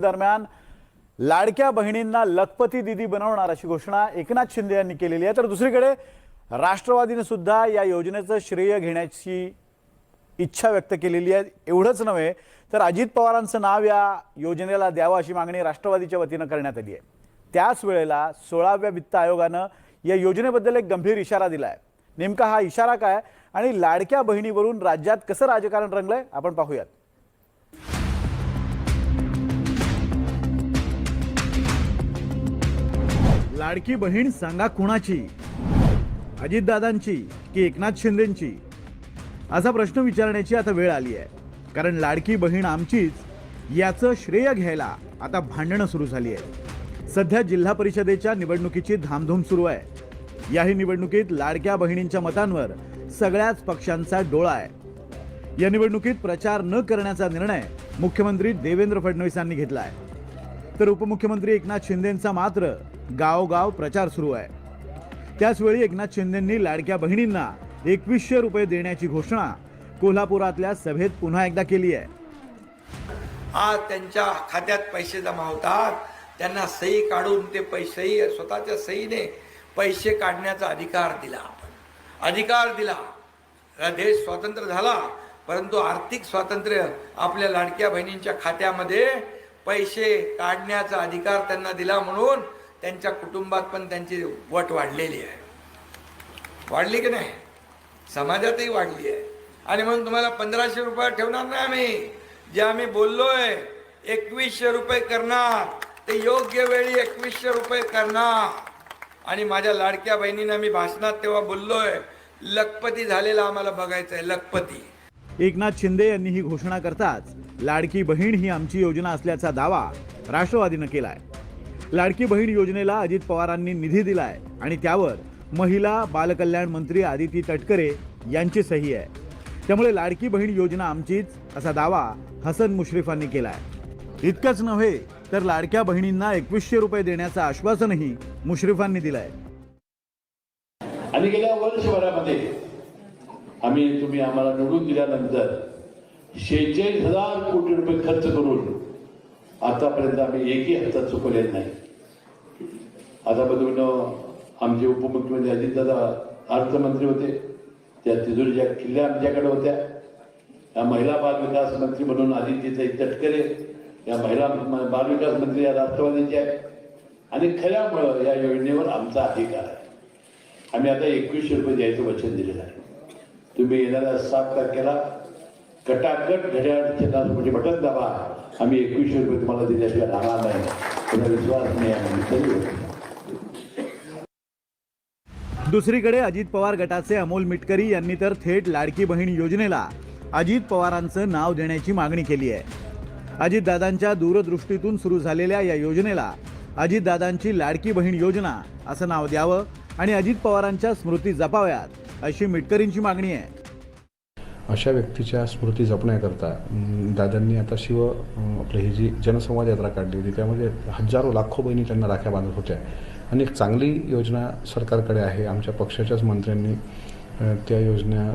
दरम्यान लाडक्या बहिणींना लखपती दीदी बनवणार अशी घोषणा एकनाथ शिंदे यांनी केलेली आहे। तर दुसरीकडे राष्ट्रवादीने सुद्धा या योजनेचं श्रेय घेण्याची इच्छा व्यक्त केलेली आहे। एवढंच नव्हे तर अजित पवारांचं नाव या योजनेला द्यावं अशी मागणी राष्ट्रवादीच्या वतीनं करण्यात आली आहे। त्याच वेळेला 16व्या वित्त आयोगानं या योजनेबद्दल एक गंभीर इशारा दिला आहे। नेमका हा इशारा काय आणि लाडक्या बहिणीवरून राज्यात कसं राजकारण रंगलंय आपण पाहूयात। लाडकी बहीण सांगा कुणाची, अजितदादांची की एकनाथ शिंदेंची, असा प्रश्न विचारण्याची आता वेळ आली आहे। कारण लाडकी बहीण आमचीच याचं श्रेय घ्यायला आता भांडणं सुरू झाली आहे। सध्या जिल्हा परिषदेच्या निवडणुकीची धामधूम सुरू आहे। याही निवडणुकीत लाडक्या बहिणींच्या मतांवर सगळ्याच पक्षांचा डोळा आहे। या निवडणुकीत प्रचार न करण्याचा निर्णय मुख्यमंत्री देवेंद्र फडणवीसांनी घेतला आहे। तर उपमुख्यमंत्री एकनाथ शिंदेंचा मात्र गावोगाव प्रचार सुरू आहे। त्याचवेळी एकनाथ शिंदेंनी लाडक्या बहिणींना 2100 रुपये देण्याची घोषणा कोल्हापुरातल्या सभेत पुन्हा एकदा केली आहे। आज त्यांच्या खात्यात पैसे जमा होतात, त्यांना सही काढून ते पैसे स्वतःच्या सहीने पैसे काढण्याचा अधिकार दिला। आपण अधिकार दिला, देश स्वतंत्र झाला, परंतु आर्थिक स्वातंत्र्य आपल्या लाडक्या बहिणींच्या खात्यामध्ये पैसे काढण्याचा अधिकार त्यांना दिला। म्हणून त्यांच्या कुटुंबात पण त्यांची वट वाढलेली आहे। वाढली की नाही? समाजातही वाढली आहे। आणि म्हणून तुम्हाला 1500 रुपये ठेवणार नाही आम्ही। जे आम्ही बोललोय 2100 रुपये करणार, ते योग्य वेळी 2100 रुपये करणार। आणि माझ्या लाडक्या बहिणींना मी भाषणात तेव्हा बोललोय, लखपती झालेला आम्हाला बघायचं आहे, लखपती। एकनाथ शिंदे यांनी ही घोषणा करताच लाडकी बहीण ही आमची योजना असल्याचा दावा राष्ट्रवादीनं केलाय। लाडकी बहीण योजनेला अजित पवारांनी निधी दिलाय आणि त्यावर महिला बालकल्याण मंत्री आदिती तटकरे यांची सही आहे। त्यामुळे लाडकी बहीण योजना आमचीच असा दावा हसन मुश्रीफांनी केलाय। इतकंच नव्हे तर लाडक्या बहिणींना 2100 रुपये देण्याचं आश्वासनही मुश्रीफांनी दिलंय। आणि गेल्या वर्षभरामध्ये तुम्ही आम्हाला निवडून दिल्यानंतर 46,000 कोटी रुपये खर्च करून आतापर्यंत आम्ही एकही हप्ता चुकवलेला नाही। आता बघून आमचे उपमुख्यमंत्री अजितदादा अर्थमंत्री होते, त्या तिजोरीच्या किल्ल्या आमच्याकडे होत्या। या महिला बालविकास मंत्री म्हणून आदिती तटकरे या महिला बालविकास मंत्री या राष्ट्रवादीच्या आहेत। आणि खऱ्यामुळं या योजनेवर आमचा अधिकार आहे। आम्ही आता 2100 रुपये द्यायचं वचन दिलेलं आहे। तुम्ही येणाऱ्या 7 तारखेला कटाकट घड्याळ बटन दाबा, आम्ही 2100 रुपये तुम्हाला दिल्याशिवाय राहणार नाही, तुला विश्वास नाही आम्ही। दुसरीकडे अजित पवार गटाचे अमोल मिटकरी यांनी तर थेट लाडकी बहीण योजनेला अजित पवारांचं नाव देण्याची मागणी केली आहे। अजितदादांच्या दूरदृष्टीतून सुरू झालेल्या या योजनेला अजितदादांची लाडकी बहीण योजना असं नाव द्यावं आणि अजित पवारांच्या स्मृती जपाव्यात अशी मिटकरींची मागणी आहे। अशा व्यक्तीच्या स्मृती जपण्याकरता दादांनी आता आपली ही जी जनसंवाद यात्रा काढली होती, त्यामध्ये हजारो लाखो बहिणी त्यांना राख्या बांधत होत्या। आणि एक चांगली योजना सरकारकडे आहे। आमच्या पक्षाच्याच मंत्र्यांनी त्या योजना